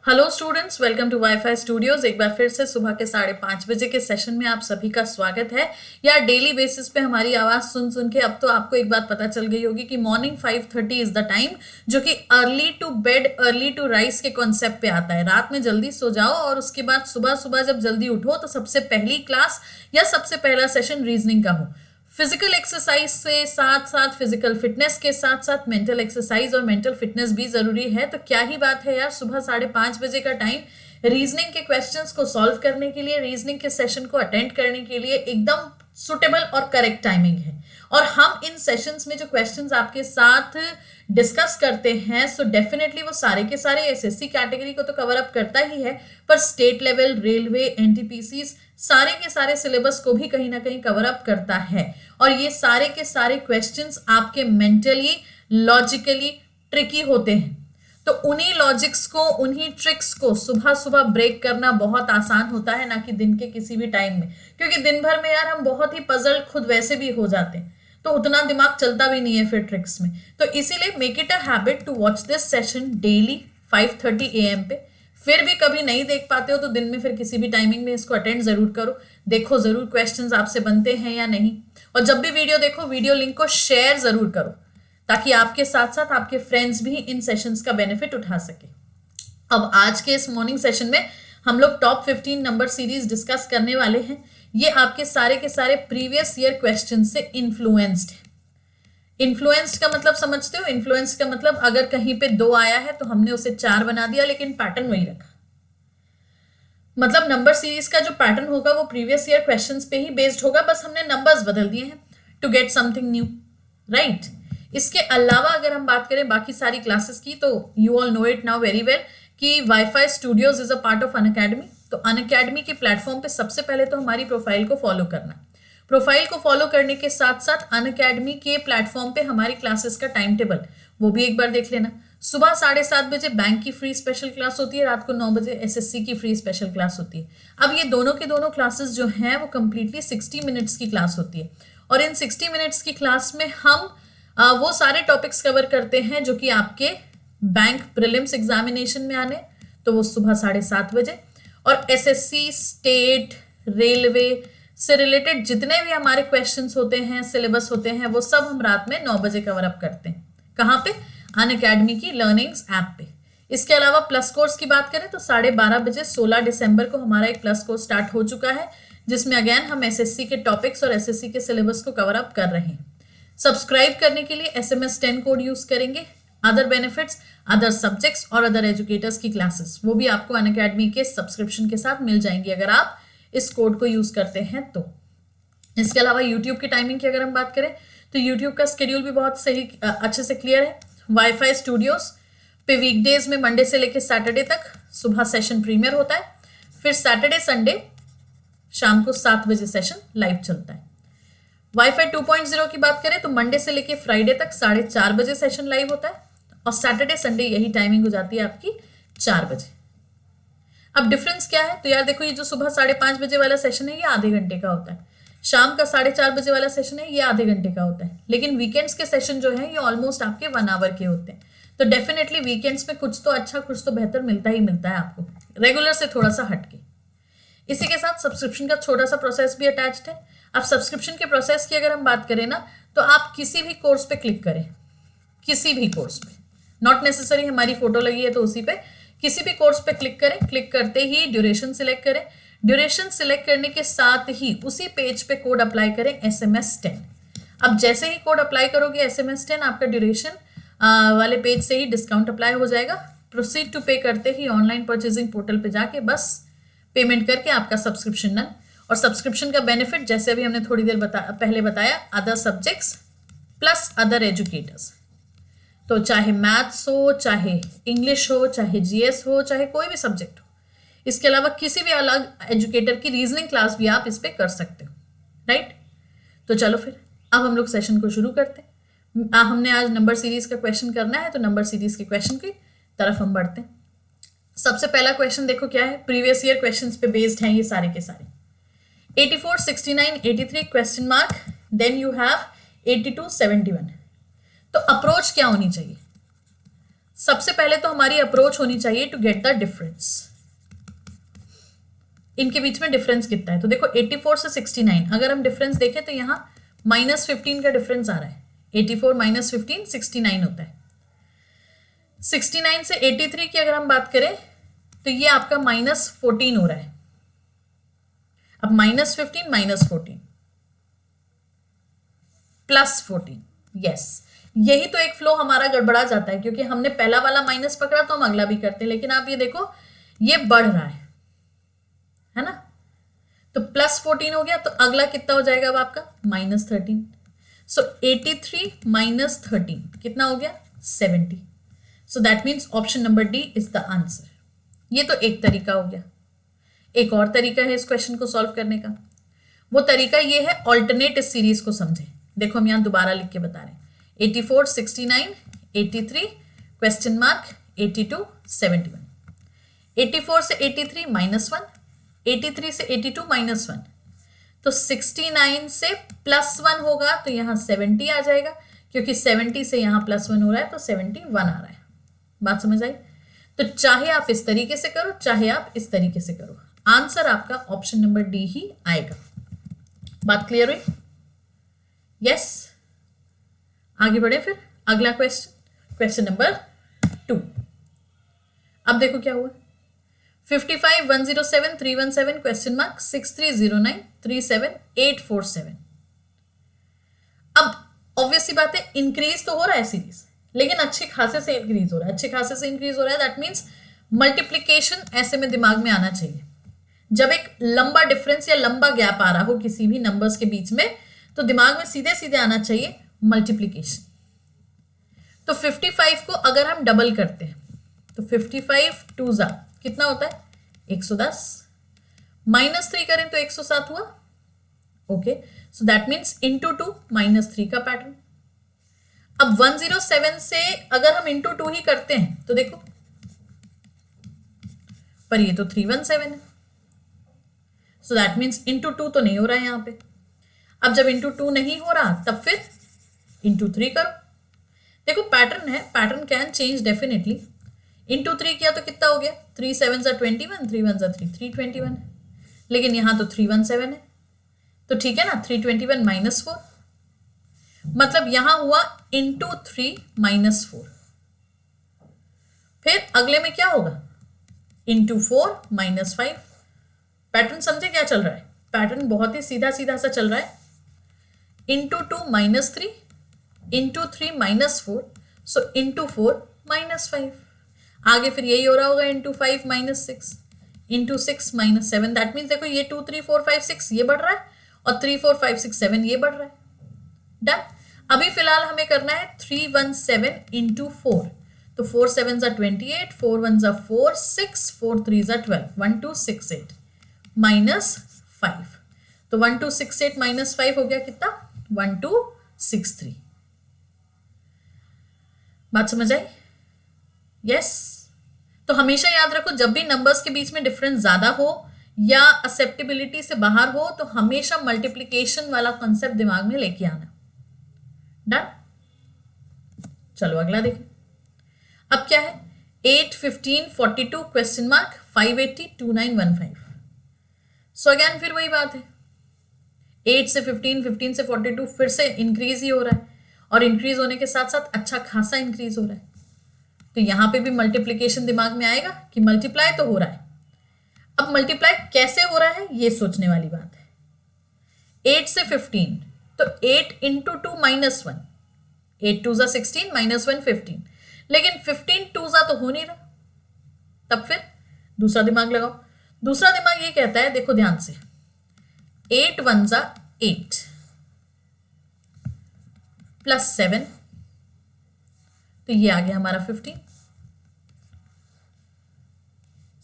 Hello students, welcome to WiFi studios. एक बार फिर से सुबह के 5:30 बजे के सेशन में आप सभी का स्वागत है। यार डेली बेसिस पे हमारी आवाज सुन सुन के अब तो आपको एक बात पता चल गई होगी कि मॉर्निंग 5:30 इज द टाइम, जो कि early to bed early to rise के कॉन्सेप्ट पे आता है। रात में जल्दी सो जाओ और उसके बाद सुबह सुबह जब जल्दी उठो तो सबसे पहली क्लास या सबसे पहला सेशन रीजनिंग का हो। फिजिकल एक्सरसाइज से साथ साथ फिजिकल फिटनेस के साथ साथ मेंटल एक्सरसाइज और मेंटल फिटनेस भी जरूरी है। तो क्या ही बात है यार, सुबह 5:30 बजे का टाइम रीजनिंग के क्वेश्चंस को सॉल्व करने के लिए, रीजनिंग के सेशन को अटेंड करने के लिए एकदम सुटेबल और करेक्ट टाइमिंग है। और हम इन सेशंस में जो क्वेश्चंस आपके साथ डिस्कस करते हैं सो डेफिनेटली वो सारे के सारे एसएससी कैटेगरी को तो कवर अप करता ही है, पर स्टेट लेवल, रेलवे, एनटीपीसी सारे के सारे सिलेबस को भी कहीं ना कहीं कवर अप करता है। और ये सारे के सारे क्वेश्चंस आपके मेंटली लॉजिकली ट्रिकी होते हैं, तो उन्हीं लॉजिक्स को, उन्हीं ट्रिक्स को सुबह सुबह ब्रेक करना बहुत आसान होता है, ना कि दिन के किसी भी टाइम में। क्योंकि दिन भर में यार हम बहुत ही पजल खुद वैसे भी हो जाते हैं, तो उतना दिमाग चलता भी नहीं है फिर ट्रिक्स में। तो इसीलिए make it a habit to watch this session daily 5:30 AM पे। फिर भी कभी नहीं देख पाते हो तो दिन में फिर किसी भी टाइमिंग में इसको अटेंड जरूर करो, देखो जरूर क्वेश्चंस आपसे बनते हैं या नहीं। और जब भी वीडियो देखो, वीडियो लिंक को शेयर जरूर करो ताकि आपके साथ साथ आपके फ्रेंड्स भी इन सेशंस का बेनिफिट उठा सके। अब आज के इस मॉर्निंग सेशन में हम लोग टॉप 15 नंबर सीरीज डिस्कस करने वाले हैं। ये आपके सारे के सारे प्रीवियस ईयर क्वेश्चन से इन्फ्लुएंस्ड है। इन्फ्लुएंस्ड का मतलब समझते हो? इन्फ्लुएंस्ड का मतलब अगर कहीं पे 2 आया है तो हमने उसे 4 बना दिया, लेकिन पैटर्न वही रखा। मतलब नंबर सीरीज का जो पैटर्न होगा वो प्रीवियस ईयर क्वेश्चंस पे ही बेस्ड होगा, बस हमने नंबर्स बदल दिए हैं to get something new, right. इसके अलावा अगर हम बात करें बाकी सारी क्लासेस की, तो you all know it now very well कि WiFi Studios is a part of Unacademy. तो अनअकैडमी के प्लेटफॉर्म पे सबसे पहले तो हमारी प्रोफाइल को फॉलो करना। प्रोफाइल को फॉलो करने के साथ साथ अनअकैडमी के प्लेटफॉर्म पे हमारी क्लासेस का टाइम टेबल वो भी एक बार देख लेना। सुबह 7:30 बजे बैंक की फ्री स्पेशल क्लास होती है, रात को 9 बजे एसएससी की फ्री स्पेशल क्लास होती है। अब ये दोनों के दोनों क्लासेस जो हैं वो कंप्लीटली 60 मिनट्स की क्लास होती है, और इन 60 मिनट्स की क्लास में हम वो सारे टॉपिक्स कवर करते हैं जो कि आपके बैंक प्रीलिम्स एग्जामिनेशन में आने, तो वो सुबह 7:30 बजे। और एसएससी, स्टेट, रेलवे से रिलेटेड जितने भी हमारे क्वेश्चंस होते हैं, सिलेबस होते हैं, वो सब हम रात में 9 बजे कवर अप करते हैं। कहाँ पे? अनअकैडमी की लर्निंग्स ऐप पे। इसके अलावा प्लस कोर्स की बात करें तो 12:30 बजे 16 दिसंबर को हमारा एक प्लस कोर्स स्टार्ट हो चुका है, जिसमें अगेन हम एसएससी के टॉपिक्स और एसएससी के सिलेबस को कवर अप कर रहे हैं। सब्सक्राइब करने के लिए SMS 10 कोड यूज करेंगे। अदर बेनिफिट्स, अदर सब्जेक्ट्स और अदर एजुकेटर्स की क्लासेस वो भी आपको अनअकैडमी के सब्सक्रिप्शन के साथ मिल जाएंगी अगर आप इस कोड को यूज करते हैं तो। इसके अलावा यूट्यूब की टाइमिंग की अगर हम बात करें तो यूट्यूब का शेड्यूल भी बहुत सही अच्छे से क्लियर है। वाईफाई स्टूडियोज पे वीकडेज में मंडे से लेकर सैटरडे तक सुबह सेशन प्रीमियर होता है, फिर सैटरडे संडे शाम को 7 बजे सेशन लाइव चलता है। वाईफाई 2.0 की बात करें तो मंडे से लेकर फ्राइडे तक 4:30 बजे सेशन लाइव होता है, और सैटरडे संडे यही टाइमिंग हो जाती है आपकी 4 बजे। अब डिफरेंस क्या है? तो यार देखो, ये जो सुबह 5:30 बजे वाला सेशन है ये आधे घंटे का होता है, शाम का 4:30 बजे वाला सेशन है ये आधे घंटे का होता है, लेकिन वीकेंड्स के सेशन जो है ये ऑलमोस्ट आपके 1 आवर के होते हैं। तो डेफिनेटली वीकेंड्स में कुछ तो अच्छा, कुछ तो बेहतर मिलता ही मिलता है आपको, रेगुलर से थोड़ा सा हटके। इसी के साथ सब्सक्रिप्शन का छोटा सा प्रोसेस भी अटैच्ड है। अब सब्सक्रिप्शन के प्रोसेस की अगर हम बात करें ना, तो आप किसी भी कोर्स पे क्लिक करें, किसी भी कोर्स पे, नॉट नेसेसरी हमारी फोटो लगी है तो उसी पे, किसी भी कोर्स पे क्लिक करें। क्लिक करते ही ड्यूरेशन सिलेक्ट करें। ड्यूरेशन सिलेक्ट करने के साथ ही उसी पेज पे कोड अप्लाई करें SMS 10। अब जैसे ही कोड अप्लाई करोगे SMS 10, आपका ड्यूरेशन वाले पेज से ही डिस्काउंट अप्लाई हो जाएगा। प्रोसीड टू पे करते ही ऑनलाइन परचेजिंग पोर्टल पे जाके बस पेमेंट करके आपका सब्सक्रिप्शन डन। और सब्सक्रिप्शन का बेनिफिट जैसे अभी हमने थोड़ी देर पहले बताया, other subjects plus other educators. तो चाहे मैथ्स हो, चाहे इंग्लिश हो, चाहे जीएस हो, चाहे कोई भी सब्जेक्ट हो, इसके अलावा किसी भी अलग एजुकेटर की रीजनिंग क्लास भी आप इस पे कर सकते हो, राइट। तो चलो फिर अब हम लोग सेशन को शुरू करते हैं। हमने आज नंबर सीरीज का क्वेश्चन करना है, तो नंबर सीरीज के क्वेश्चन की तरफ हम बढ़ते हैं। सबसे पहला क्वेश्चन देखो क्या है, प्रीवियस ईयर क्वेश्चंस पे बेस्ड हैं ये सारे के सारे। 84, 69, 83 question mark, then you have 82, 71। तो अप्रोच क्या होनी चाहिए? सबसे पहले तो हमारी अप्रोच होनी चाहिए टू गेट द डिफरेंस। इनके बीच में डिफरेंस कितना है? तो देखो 84 से 69, अगर हम डिफरेंस देखें तो यहां -15 का डिफरेंस आ रहा है। 84 - 15 69 होता है। 69 से 83 की अगर हम बात करें तो ये आपका -14 हो रहा है। अब -15 - 14 +14, यस, यही तो एक फ्लो हमारा गड़बड़ा जाता है, क्योंकि हमने पहला वाला माइनस पकड़ा तो हम अगला भी करते हैं, लेकिन आप ये देखो ये बढ़ रहा है ना। तो +14 हो गया, तो अगला कितना हो जाएगा अब आपका? -13। सो 83 - 13 कितना हो गया? 70। सो that means option number D is the answer. ये तो एक तरीका हो गया। एक और तरीका है इस क्वेश्चन को सॉल्व करने का। वो तरीका ये है, ऑल्टरनेट इस सीरीज को समझे। देखो हम यहां दोबारा लिख के बता रहे हैं। 84 69 83 क्वेश्चन मार्क 82 71। 84 से 83 -1, 83 से 82 -1, तो 69 से +1 होगा तो यहां 70 आ जाएगा, क्योंकि 70 से यहां +1 हो रहा है तो 71 आ रहा है। बात समझ आई? तो चाहे आप इस तरीके से करो, चाहे आप इस तरीके से करो, आंसर आपका ऑप्शन नंबर डी ही आएगा। बात क्लियर हुई? यस। आगे बढ़े फिर अगला क्वेश्चन, क्वेश्चन नंबर 2। अब देखो क्या हुआ। 55 107 317 क्वेश्चन मार्क 6309 37847। अब ऑब्वियसली बात है, इंक्रीज तो हो रहा है सीरीज, लेकिन अच्छे खासे से इंक्रीज हो रहा है। अच्छे खासे से इंक्रीज हो रहा है, दैट मीन्स मल्टीप्लीकेशन ऐसे में दिमाग में आना चाहिए। जब एक लंबा डिफरेंस या लंबा गैप आ रहा हो किसी भी नंबर्स के बीच में, तो दिमाग में सीधे सीधे आना चाहिए मल्टीप्लीकेशन। तो 55 को अगर हम डबल करते हैं तो 55 2 जा कितना होता है? 110। -3 करें तो 107 हुआ। Okay, so that means into 2 -3 का पैटर्न। अब 107 से अगर हम इंटू 2 ही करते हैं तो देखो, पर ये तो 317 है, सो दैट मीन्स इंटू 2 तो नहीं हो रहा है यहां पे। अब जब इंटू 2 नहीं हो रहा तब फिर इंटू 3 करो। देखो पैटर्न है, pattern can change definitely. Into 3 किया तो कितना हो गया? 3 7 21, 3 1 3 321, लेकिन यहां तो 317 है, तो ठीक है ना। 321 -4, मतलब यहां हुआ इंटू 3 -4। फिर अगले में क्या होगा? इंटू 4 -5। पैटर्न समझे क्या चल रहा है? पैटर्न बहुत ही सीधा सीधा सा चल रहा है। Into 2 -3, into 3 -4, so into 4 -5। आगे फिर यही हो रहा होगा, इंटू 5 -6, इंटू 6 -7। दैट मीन्स देखो ये 2 3 4 5 6 ये बढ़ रहा है, और 3 4 5 6 7 ये बढ़ रहा है। डन। अभी फिलहाल हमें करना है 317 इंटू 4, तो 4 7 28, 4 1 4 6, 4 3 12, 1268 -5। तो 1268 -5 हो गया कितना? 1263। बात समझ आई? यस। तो हमेशा याद रखो, जब भी नंबर्स के बीच में डिफरेंस ज्यादा हो या एक्सेप्टेबिलिटी से बाहर हो, तो हमेशा मल्टीप्लिकेशन वाला कॉन्सेप्ट दिमाग में लेके आना। डन। चलो अगला देखें। अब क्या है? 8 15 42 क्वेश्चन मार्क 580 2915। सो अगेन फिर वही बात है, 8 से 15, 15 से 42 फिर से इंक्रीज ही हो रहा है, और इंक्रीज होने के साथ साथ अच्छा खासा इंक्रीज हो रहा है। तो यहां पे भी मल्टीप्लिकेशन दिमाग में आएगा कि मल्टीप्लाई तो हो रहा है। अब मल्टीप्लाई कैसे हो रहा है ये सोचने वाली बात है। 8 से 15, तो 8 इंटू 2 -1, 8 2 16 -1 15, लेकिन 15 2 तो हो नहीं रहा। तब फिर दूसरा दिमाग लगाओ। दूसरा दिमाग ये कहता है, देखो ध्यान से, 8 1 8 +7, तो ये आ गया हमारा 15।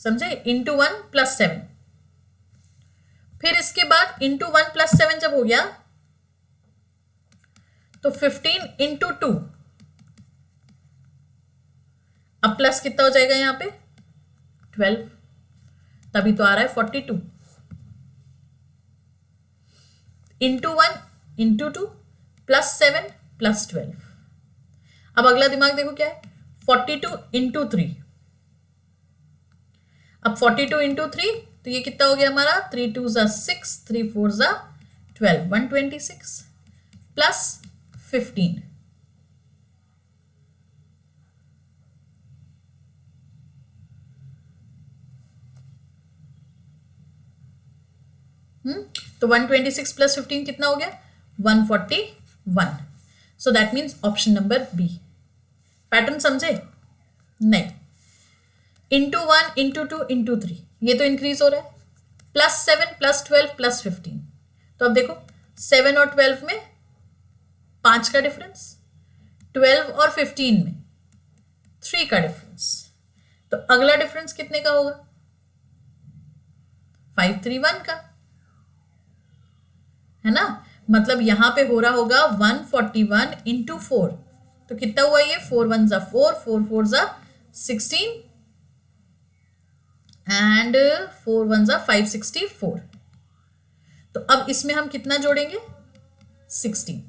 समझे? इंटू 1 +7। फिर इसके बाद इंटू 1 +7 जब हो गया तो 15 इंटू 2, अब प्लस कितना हो जाएगा यहां पे? 12, तभी तो आ रहा है 42। Into 1 into 2 +7 +12। अब अगला दिमाग देखो क्या है, 42 × 3। अब 42 × 3 तो ये कितना हो गया हमारा, 3 2 ज़ा 6, 3 4 ज़ा 12, 126 प्लस 15। तो 126 प्लस 15 कितना हो गया, 141। So that means option number B. Pattern समझे? नहीं। ×1 ×2 ×3 ये तो इंक्रीज हो रहा है, +7 +12 +15। तो अब देखो 7 और 12 में 5 का डिफरेंस, 12 और 15 में 3 का डिफरेंस। तो अगला डिफरेंस कितने का होगा, 531 का, है ना। मतलब यहां पे हो रहा होगा 141 × 4। तो कितना हुआ ये, 4 1 ज़ा 4, 4 4 ज़ा 16 एंड 4 1 ज़ा 564। तो अब इसमें हम कितना जोड़ेंगे, 16,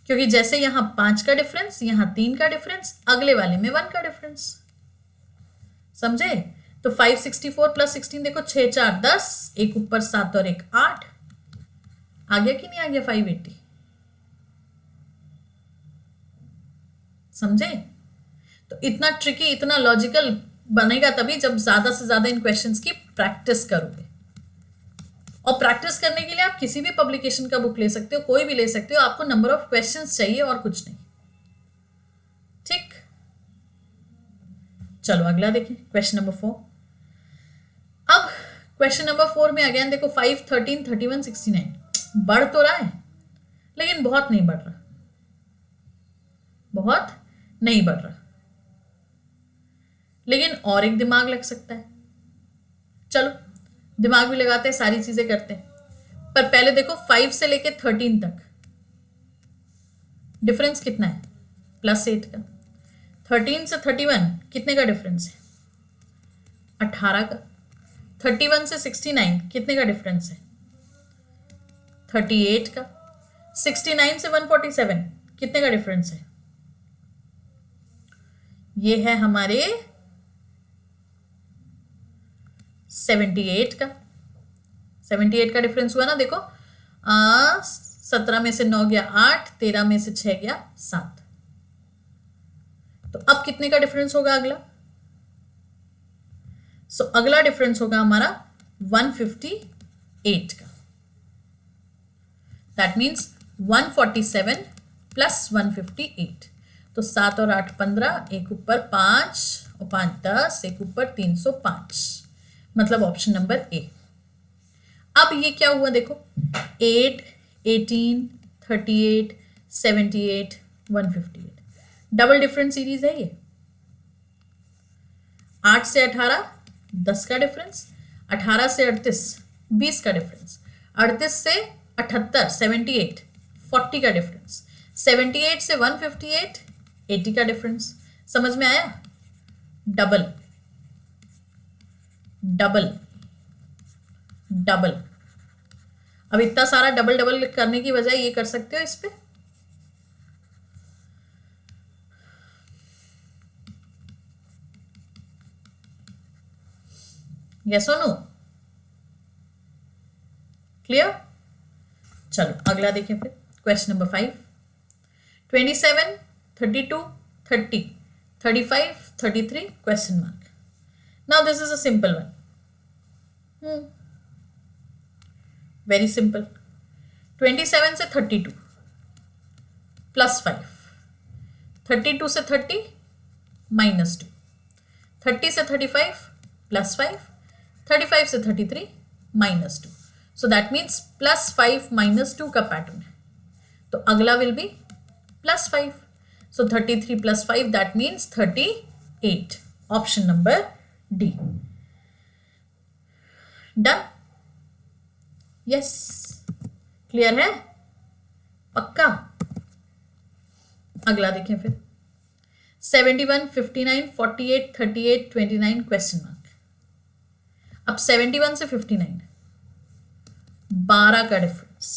क्योंकि जैसे यहां 5 का डिफरेंस, यहां 3 का डिफरेंस, अगले वाले में 1 का डिफरेंस। समझे? तो 564 प्लस 16 देखो, 6 4 10, एक ऊपर 7 और एक 8, आ गया कि नहीं आ गया 580। समझे? तो इतना ट्रिकी, इतना लॉजिकल बनेगा तभी जब ज्यादा से ज्यादा इन क्वेश्चंस की प्रैक्टिस करोगे। और प्रैक्टिस करने के लिए आप किसी भी पब्लिकेशन का बुक ले सकते हो, कोई भी ले सकते हो, आपको नंबर ऑफ क्वेश्चंस चाहिए और कुछ नहीं। ठीक, चलो अगला देखें, क्वेश्चन नंबर 4। अब क्वेश्चन नंबर 4 में अगेन देखो 5 13 31 69 बढ़ तो रहा है, लेकिन बहुत नहीं बढ़ रहा, बहुत नहीं बढ़ रहा। लेकिन और एक दिमाग लग सकता है, चलो दिमाग भी लगाते हैं, सारी चीजें करते हैं। पर पहले देखो 5 से लेके 13 तक डिफरेंस कितना है, +8 का। 13 से 31 कितने का डिफरेंस है, 18 का। 31 से 69 कितने का डिफरेंस है, 38 का। 69 से 147 कितने का डिफरेंस है, ये है हमारे 78 का। 78 का डिफरेंस हुआ ना, देखो 17 में से 9 गया 8, 13 में से 6 गया 7। तो अब कितने का डिफरेंस होगा अगला, सो अगला डिफरेंस होगा हमारा 158 का। That means 147 plus 158। तो 7 और 8 15, एक ऊपर 5 और 5 10, एक ऊपर 305, मतलब ऑप्शन नंबर ए। अब ये क्या हुआ देखो, 8 18 38 78 158, डबल डिफरेंस सीरीज है ये। 8 से 18 10 का डिफरेंस, 18 से 38 20 का डिफरेंस, 38 से 78 78 40 का डिफरेंस, 78 से 158 80 का डिफरेंस। समझ में आया? Double double double. अब इतना सारा डबल डबल करने की बजाय ये कर सकते हो इस पे, यस और नो? क्लियर? चलो अगला देखें फिर, question number 5। 27 32 30 35 33 question mark. Now this is a simple one, very simple. 27 से 32 +5, 32 से 30 -2, 30 से 35 +5, 35 से 33 -2। सो दैट मीन्स +5 -2 का पैटर्न है, तो अगला will be +5। So 33 + 5 that means 38, option number D. Done? Yes, clear है? पक्का? अगला देखें फिर, 71 59 48 38 29 क्वेश्चन मार्क। अब 71 से 59 12 का डिफरेंस।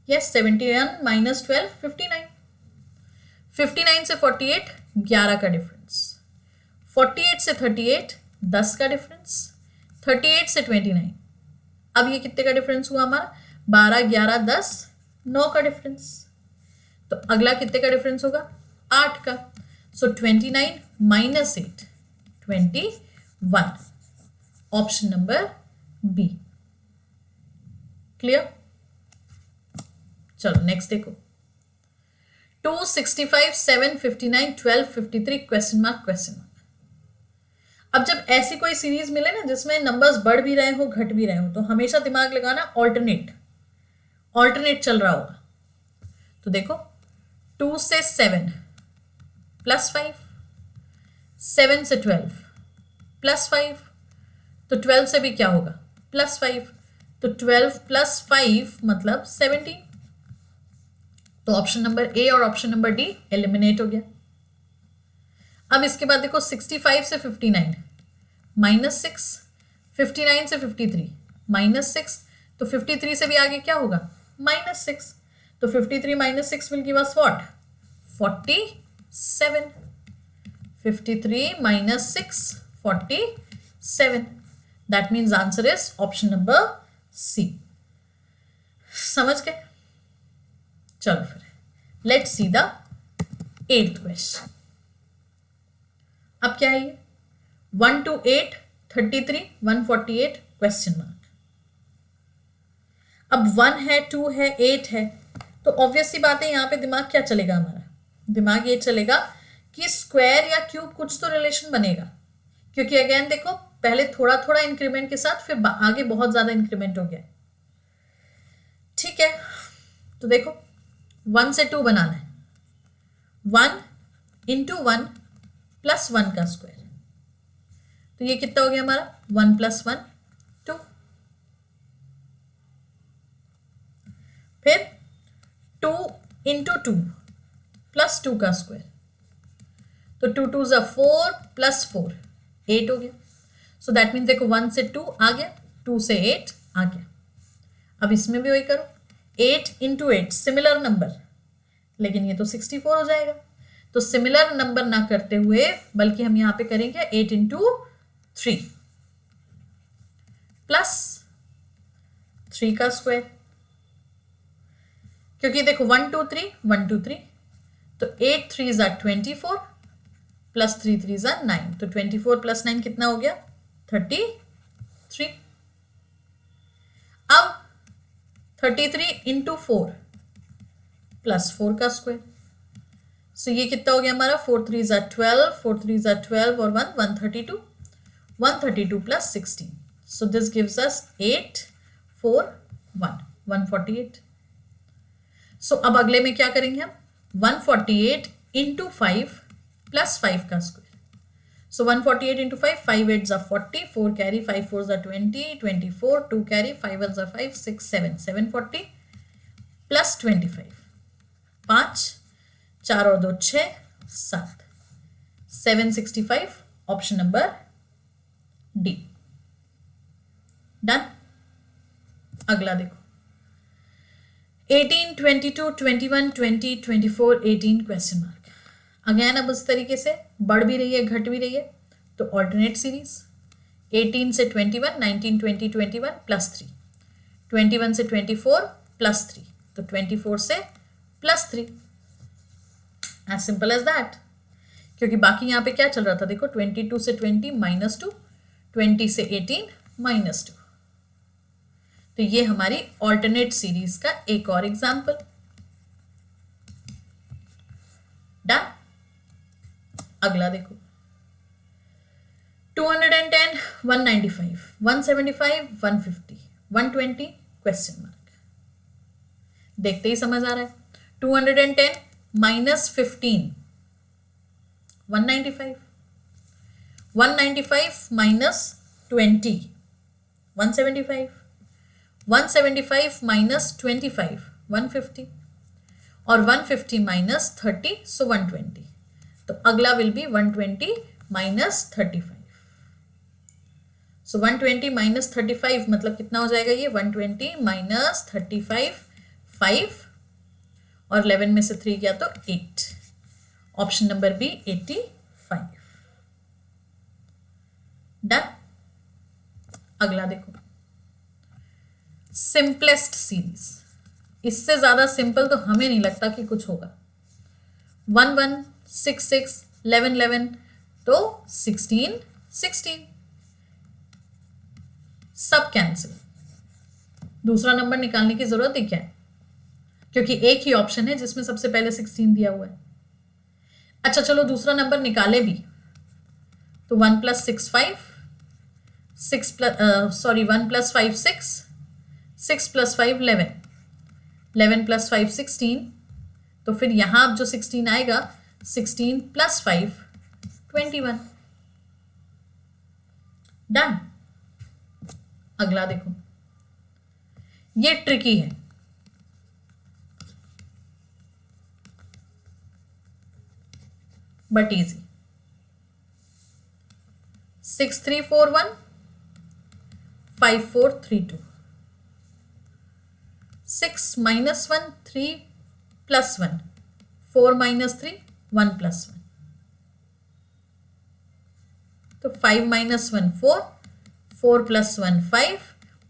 यस, 71 -12 59, 59 से 48 11 का डिफरेंस, 48 से 38 10 का डिफरेंस, 38 से 29 अब ये कितने का डिफरेंस हुआ हमारा 12 11 10 9 का डिफरेंस। तो अगला कितने का डिफरेंस होगा 8 का। So 29 minus 8 21, option number B. Clear? चलो नेक्स्ट देखो 265 7 59 12 53 क्वेश्चन मार्क। अब जब ऐसी कोई सीरीज मिले ना जिसमें नंबर्स बढ़ भी रहे हो घट भी रहे हो तो हमेशा दिमाग लगाना ऑल्टरनेट चल रहा होगा। तो देखो 2 से 7 प्लस 5, 7 से 12 प्लस 5, तो 12 से भी क्या होगा प्लस 5, तो 12 प्लस 5 मतलब 17। तो ऑप्शन नंबर ए और ऑप्शन नंबर डी एलिमिनेट हो गया। अब इसके बाद देखो 65 से 59 माइनस 6, 59 से 53 माइनस 6, तो 53 से भी आगे क्या होगा माइनस 6, तो 53 minus 6 will give us what 47, 53 minus 6 47, that means answer is option number C. समझ गए? चलो फिर let's see the 8th question. अब क्या है ये 1 to 8 33 148 क्वेश्चन मार्क। अब 1 है 2 है 8 है तो ऑब्वियसली बात है यहां पे दिमाग क्या चलेगा हमारा, दिमाग ये चलेगा कि स्क्वायर या क्यूब कुछ तो रिलेशन बनेगा, क्योंकि अगेन देखो पहले थोड़ा थोड़ा इंक्रीमेंट के साथ फिर आगे बहुत ज्यादा इंक्रीमेंट हो गया। ठीक है, तो देखो 1 से 2 बनाना है, 1 इंटू 1 प्लस 1 का स्क्वायर, तो ये कितना हो गया हमारा 1 प्लस 1 2, फिर 2 इंटू 2 प्लस 2 का स्क्वायर, तो 2 2 ज़ा 4 प्लस 4 8 हो गया। सो दैट मीन्स देखो 1 से 2 आ गया, 2 से 8 आ गया। अब इसमें भी वही करो 8 इंटू 8 सिमिलर नंबर, लेकिन ये तो 64 हो जाएगा। तो सिमिलर नंबर ना करते हुए बल्कि हम यहां पे करेंगे 8 इंटू 3 प्लस 3 का स्क्वायर, क्योंकि देखो 1 2 3 1 2 3, तो 8 3 ज़ा 24 प्लस 3 3 ज़ा 9, तो 24 प्लस 9 कितना हो गया 33। अब 33 इंटू 4 प्लस 4 का स्क्वायर, सो ये कितना हो गया हमारा 4 3 ज़ा 12 4 3 ज़ा 12 और 1 132, 132 plus 16, so this gives us 8 4 1 148। सो अब अगले में क्या करेंगे हम 148 इंटू 5 प्लस 5 का स्क्वायर, सो 148 इंटू 5 5 8 ज़ा 40, 4 कैरी 5 4 ज़ा 20 24, 2 कैरी 5 1 ज़ा 5 6 7 740 प्लस 25 5 4 और 2 6 7 765, ऑप्शन नंबर डी। डन। अगला देखो 18 22 21 20 24 18 क्वेश्चन मार्क। अगेन अब उस तरीके से बढ़ भी रही है घट भी रही है, तो ऑल्टरनेट सीरीज 18 से 21 19 20 21 प्लस 3, 21 से 24 प्लस 3, तो 24 से plus 3, as simple as that. क्योंकि बाकी यहाँ पे क्या चल रहा था देखो 22 से 20 माइनस 2, 20 से 18 माइनस 2, तो ये हमारी ऑल्टरनेट सीरीज का एक और एग्जाम्पल। डन। अगला देखो 210 195 175 150 120 क्वेश्चन मार्क। देखते ही समझ आ रहा है 210 माइनस 15 195, 195 माइनस 20 175, 175 माइनस 25 150 और 150 माइनस 30, सो 120, तो अगला will be 120 minus 35, so 120 minus 35 मतलब कितना हो जाएगा ये 120 माइनस 35 5 और 11 में से 3 गया तो 8, ऑप्शन नंबर बी 85। डन। अगला देखो, सिंपलेस्ट सीरीज, इससे ज्यादा सिंपल तो हमें नहीं लगता कि कुछ होगा। 1 1 6 6 11 11 तो 16 16, सब कैंसिल। दूसरा नंबर निकालने की जरूरत ही क्या है, क्योंकि एक ही ऑप्शन है जिसमें सबसे पहले 16 दिया हुआ है। अच्छा चलो दूसरा नंबर निकाले भी, तो 1 + 6 5, 1 + 5 6, 6 + 5 11, 11 + 5 16, तो फिर यहां अब जो 16 आएगा 16 + 5 21। डन। अगला देखो, ये ट्रिकी है, बट इजी। 6 3 4 1, 5 4 3 2, 6 - 1 3 + 1, 4 - 3 1 + 1, तो 5 - 1 4, 4 + 1 5,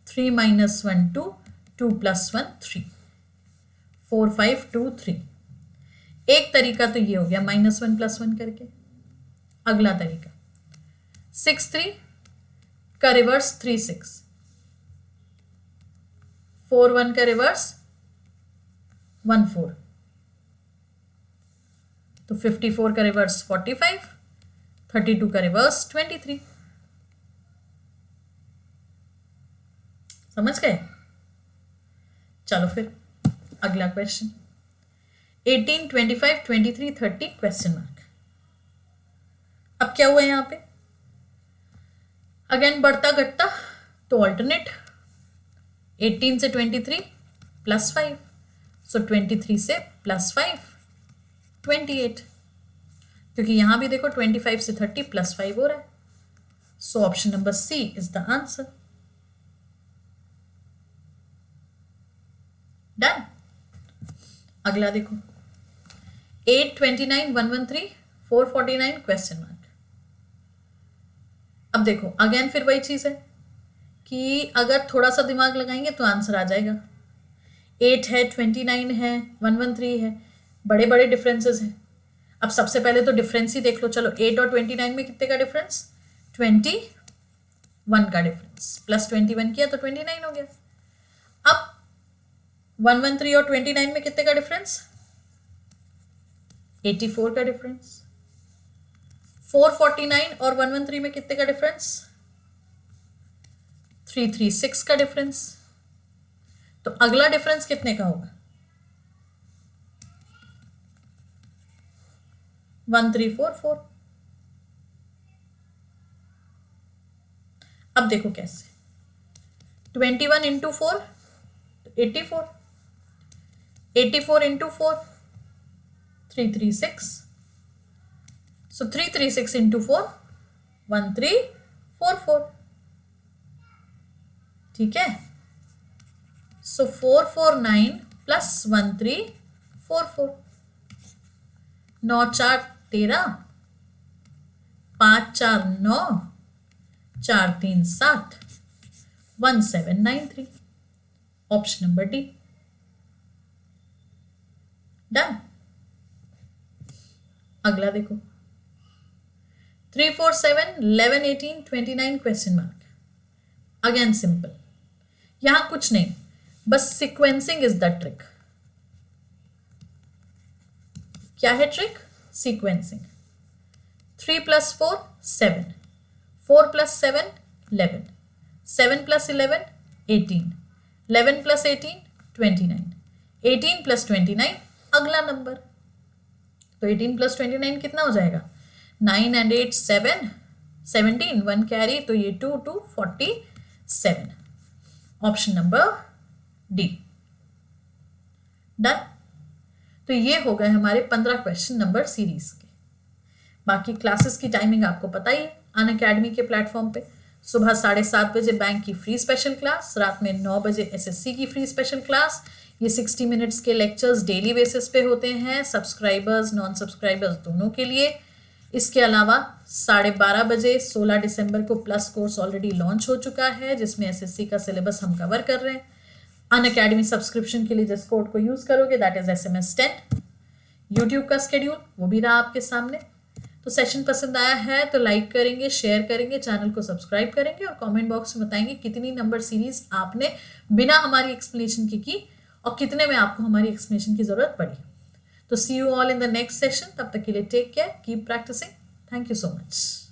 3 - 1 2, 2 + 1 3, 4 5 2 3। एक तरीका तो ये हो गया -1 + 1 करके। अगला तरीका 6 3 का रिवर्स 3 6, 4 1 का रिवर्स 1 4, तो 54 का रिवर्स 45, 32 का रिवर्स 23। समझ गए? चलो फिर अगला क्वेश्चन, 18 25 23 30 क्वेश्चन मार्क। अब क्या हुआ यहां पे, अगेन बढ़ता घटता, तो ऑल्टरनेट। 18 से 23 +5, सो 23 से +5 28, क्योंकि यहां भी देखो 25 से 30 +5 हो रहा है, so option number C is the answer. Done. अगला देखो, 8 29 113 449 क्वेश्चन मार्क। अब देखो अगेन फिर वही चीज है कि अगर थोड़ा सा दिमाग लगाएंगे तो आंसर आ जाएगा। 8 है, 29 है, 113 है, बड़े बड़े डिफरेंसेस हैं। अब सबसे पहले तो डिफरेंस ही देख लो। चलो 8 और 29 में कितने का डिफरेंस, 21 का डिफरेंस, प्लस 21 किया तो 29 हो गया। अब 113 और 29 में कितने का डिफरेंस, 84 का डिफरेंस। 449 और 113 में कितने का डिफरेंस, 336 का डिफरेंस। तो अगला डिफरेंस कितने का होगा, 1344। अब देखो कैसे, 21 इंटू 4 84, 84 इंटू 4 336, सो 336 इंटू 4 1344। ठीक है, सो 449 plus 1344, 9 4 13, 5 4 9, 4 3 7, 1793, option number D. Done. अगला देखो, 3 4 7 11 18 29 क्वेश्चन मार्क। अगेन सिंपल, यहां कुछ नहीं, बस सिक्वेंसिंग इज द ट्रिक। क्या है ट्रिक, सीक्वेंसिंग। 3 + 4 7, 4 + 7 11, 7 + 11 18, 11 + 18 29, 18 + 29 अगला नंबर। तो 18 + 29 कितना हो जाएगा, 9 and 8 7, 17, 1 कैरी, तो ये 2 2 47, ऑप्शन नंबर डी। डन। तो ये हो गए हमारे 15 क्वेश्चन नंबर सीरीज के। बाकी क्लासेस की टाइमिंग आपको पता ही है, अनअकैडमी के प्लेटफॉर्म पे सुबह 7:30 बजे बैंक की फ्री स्पेशल क्लास, रात में 9 बजे एसएससी की फ्री स्पेशल क्लास, ये 60 मिनट्स के लेक्चर्स डेली बेसिस पे होते हैं, सब्सक्राइबर्स नॉन सब्सक्राइबर्स दोनों के लिए। इसके अलावा 12:30 बजे 16 दिसंबर को प्लस कोर्स ऑलरेडी लॉन्च हो चुका है, जिसमें एसएससी का सिलेबस हम कवर कर रहे हैं। अनअकैडमी सब्सक्रिप्शन के लिए जिस कोड को यूज करोगे दैट इज SMS10। यूट्यूब का स्केड्यूल वो भी रहा आपके सामने। तो सेशन पसंद आया है तो लाइक करेंगे, शेयर करेंगे, चैनल को सब्सक्राइब करेंगे और कमेंट बॉक्स में बताएंगे कितनी नंबर सीरीज आपने बिना हमारी एक्सप्लेनेशन की और कितने में आपको हमारी एक्सप्लेनेशन की जरूरत पड़ी। तो see you all in the next session. तब तक के लिए take care, keep practising. Thank you so much.